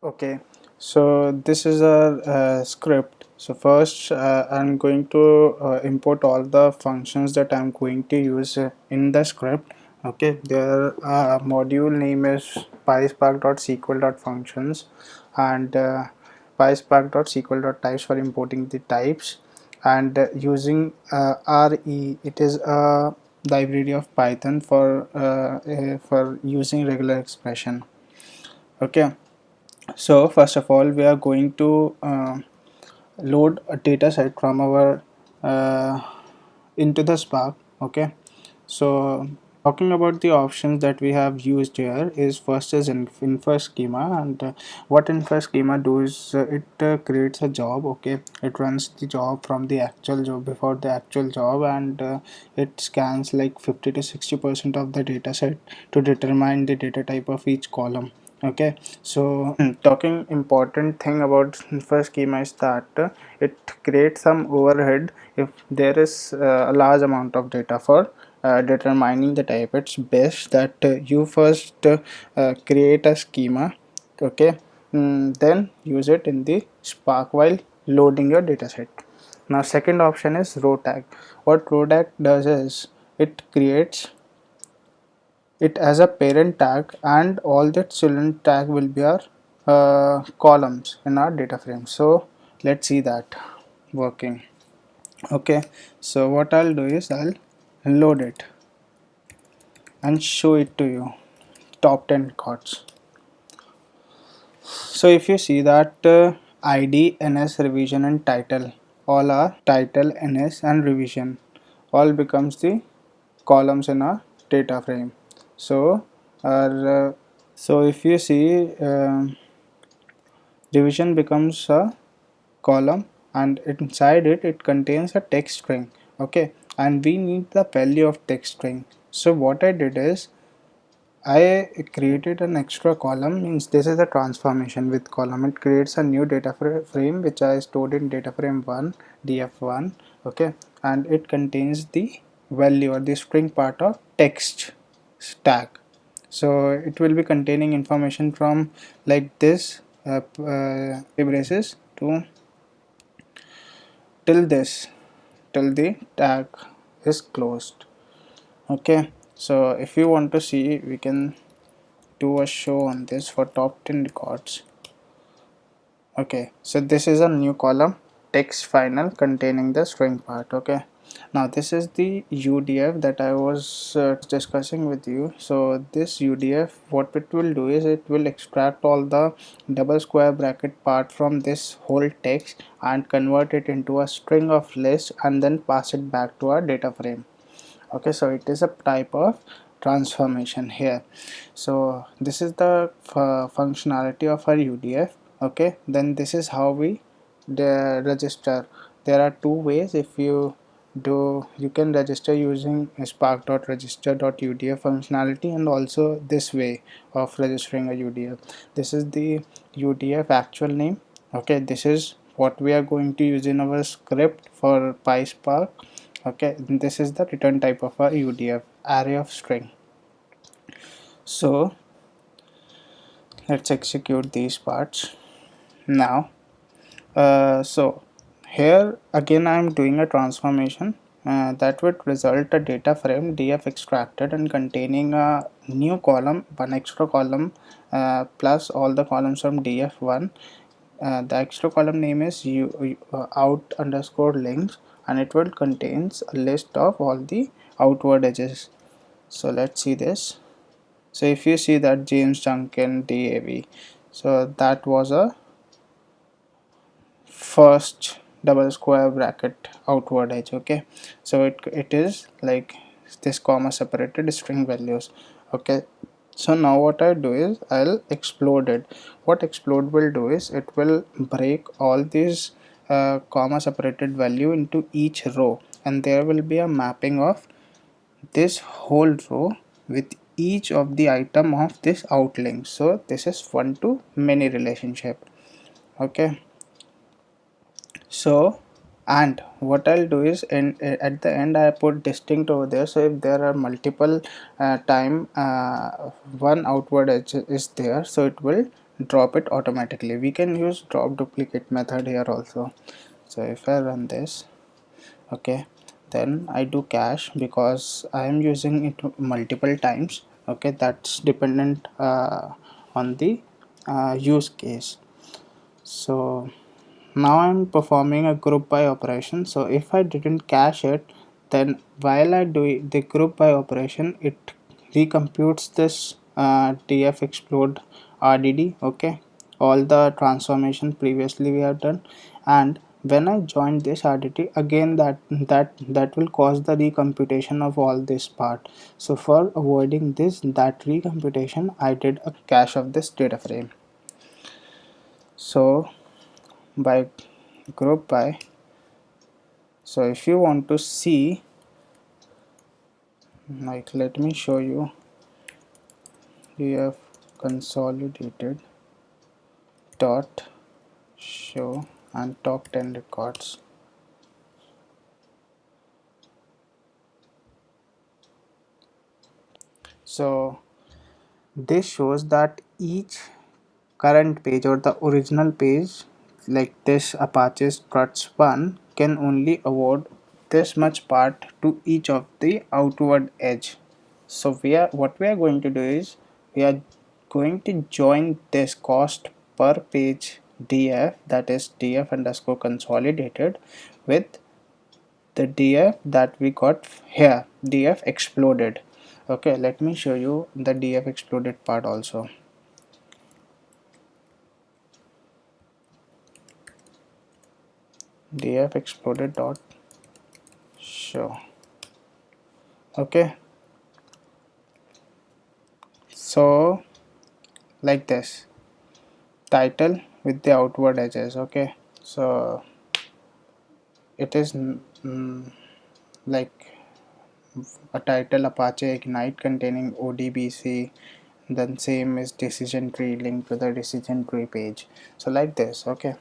Okay, so this is a, script. So first, I'm going to import all the functions that I'm going to use in the script. Okay, their module name is PySpark.sql.functions and PySpark.sql.types for importing the types, and using RE. It is a library of Python for using regular expression. Okay, so first of all, we are going to load a data set from our uh, into the Spark. Okay, so talking about the options that we have used here is first is infer schema, and what infer schema do is it creates a job. Okay, it runs the job from the actual job before the actual job, and it scans like 50 to 60% of the data set to determine the data type of each column. Okay, so talking important thing about infer schema is that it creates some overhead if there is a large amount of data for determining the type. It's best that you first create a schema. Okay, then use it in the Spark while loading your dataset. Now second option is row tag. What row tag does is it creates it as a parent tag, and all the children tag will be our columns in our data frame. So let's see that working. Okay, so what I'll do is I'll load it and show it to you. Top 10 records. So if you see that id, ns, revision and title, all are title, ns and revision, all becomes the columns in our data frame. So our so if you see, division becomes a column, and inside it contains a text string. Okay, and we need the value of text string. So what I did is I created an extra column. Means this is a transformation with column. It creates a new data frame which I stored in data frame 1 df1. Okay, and it contains the value or the string part of text stack. So it will be containing information from like this braces to till this, till the tag is closed. Okay, so if you want to see, we can do a show on this for top 10 records. Okay, so this is a new column, text final, containing the string part. Okay, now this is the UDF that I was discussing with you. So this UDF, what it will do is it will extract all the double square bracket part from this whole text and convert it into a string of list and then pass it back to our data frame. Okay, so it is a type of transformation here. So this is the functionality of our UDF. Okay, then this is how we register. There are two ways. If you do, you can register using spark.register.udf functionality, and also this way of registering a UDF. This is the UDF actual name. Okay, this is what we are going to use in our script for PySpark. Okay, this is the return type of a UDF, array of string. So let's execute these parts now. So here again I am doing a transformation that would result a data frame df extracted and containing a new column, one extra column, plus all the columns from df1. The extra column name is out underscore links, and it will contains a list of all the outward edges. So let's see this. So if you see that James Duncan DAV, so that was a first double square bracket outward edge. Okay, so it is like this comma separated string values. Okay, so now what I do is I'll explode it. What explode will do is it will break all these comma separated value into each row, and there will be a mapping of this whole row with each of the item of this outlink. So this is one to many relationship. Okay, so and what I'll do is at the end I put distinct over there. So if there are multiple time one outward edge is there, so it will drop it automatically. We can use drop duplicate method here also. So if I run this, okay, then I do cache because I am using it multiple times. Okay, that's dependent on the use case. So now I'm performing a group by operation. So if I didn't cache it, then while I do the group by operation, it recomputes this df explode rdd, okay, all the transformation previously we have done. And when I join this rdt again, that will cause the recomputation of all this part. So for avoiding that recomputation, I did a cache of this data frame. So by group by, so if you want to see, like, let me show you, df consolidated dot show and top 10 records. So this shows that each current page or the original page, like this Apache struts 1, can only award this much part to each of the outward edge. So what we are going to do is we are going to join this cost per page df, that is df underscore consolidated, with the df that we got here, df exploded. Okay, let me show you the df exploded part also. df exploded dot show. Okay, so like this, title with the outward edges. Okay, so it is like a title Apache Ignite containing ODBC, then same is decision tree linked to the decision tree page. So like this. Okay,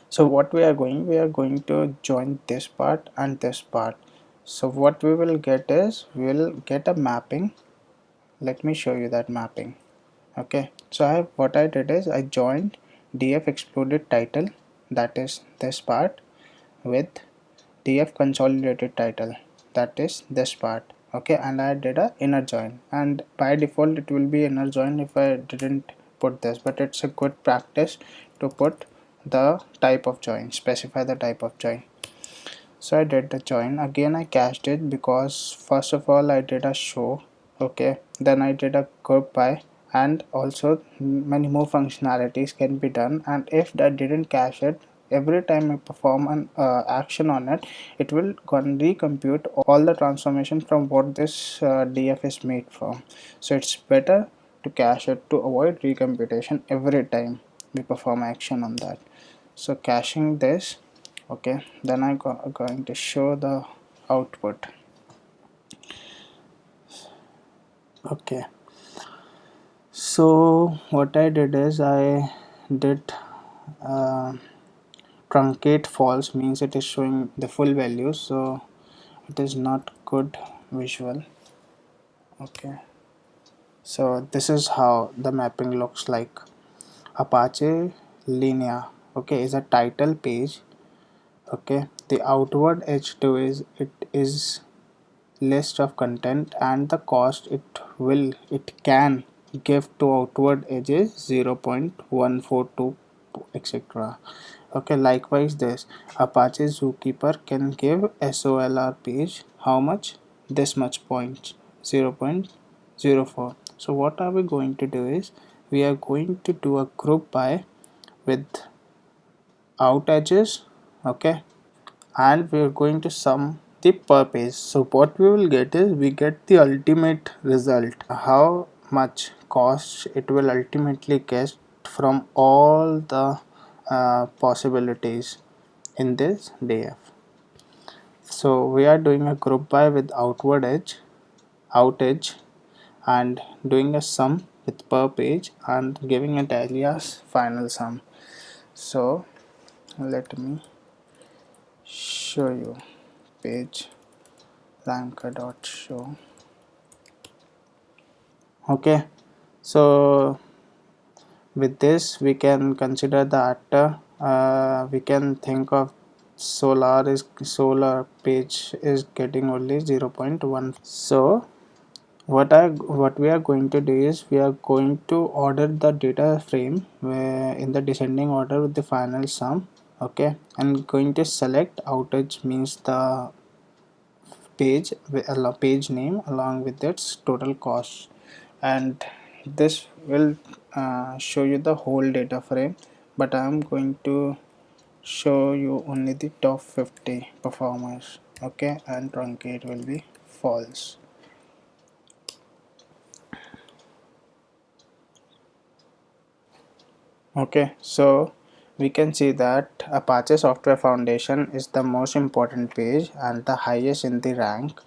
so what we are going to join this part and this part. So what we will get is we will get a mapping. Let me show you that mapping. Okay, so what I did is I joined df exploded title, that is this part, with df consolidated title, that is this part. Okay, and I did a inner join, and by default it will be inner join if I didn't put this, but it's a good practice to put the type of join, specify the type of join. So I did the join. Again I cached it because first of all I did a show. Okay, then I did a group by, and also many more functionalities can be done. And if that didn't cache it, every time I perform an action on it, it will recompute all the transformation from what this df is made from. So it's better to cache it to avoid recomputation every time we perform action on that. So caching this. Okay, then I'm going to show the output. Okay, so what I did is I did uh, truncate false, means it is showing the full value, so it is not good visual. Okay, so this is how the mapping looks like. Apache linear, okay, is a title page. Okay, the outward edge to is it is list of content, and the cost it can give to outward edges 0.142 etc. Okay, likewise this Apache Zookeeper can give solr page how much, this much points, 0.04. so what are we going to do is we are going to do a group by with out edges. Okay, and we are going to sum the per page. So what we will get is we get the ultimate result, how much cost it will ultimately get from all the possibilities in this df. So we are doing a group by with outward edge, out edge, and doing a sum with per page and giving it alias final sum. So let me show you page ranker dot show. Okay, so With this we can consider that we can think of solar page is getting only 0.1. So what we are going to do is we are going to order the data frame in the descending order with the final sum. Okay, and going to select outage means the page name along with its total cost, and this will show you the whole data frame, but I am going to show you only the top 50 performers. Okay, and truncate will be false. Okay, so we can see that Apache Software Foundation is the most important page and the highest in the rank,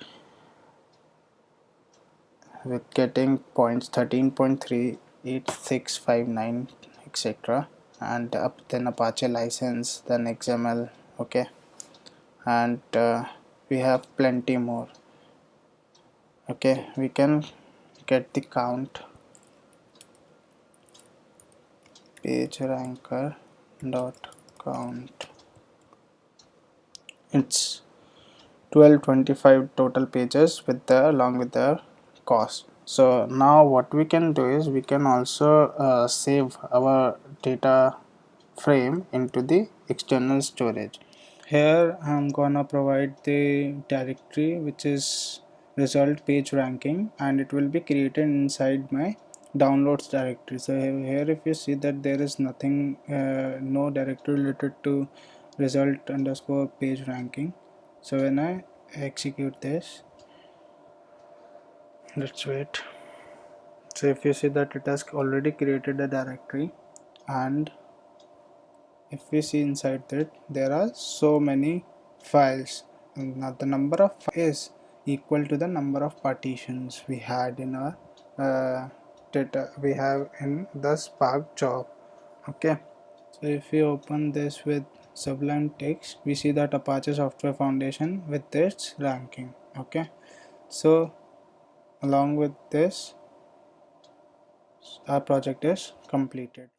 with getting points 13.38659 etc. And then Apache license, then XML. Okay, and we have plenty more. Okay, we can get the count. Page ranker dot count, it's 1225 total pages with the along with the cost. So now what we can do is we can also save our data frame into the external storage. Here I'm gonna provide the directory which is result page ranking, and it will be created inside my downloads directory. So here if you see that there is nothing, no directory related to result underscore page ranking. So when I execute this, let's wait. So if you see that it has already created a directory, and if we see inside that there are so many files, and now the number of files is equal to the number of partitions we had in our data we have in the Spark job. Okay, so if we open this with Sublime Text, we see that Apache Software Foundation with its ranking. Okay, so along with this our project is completed.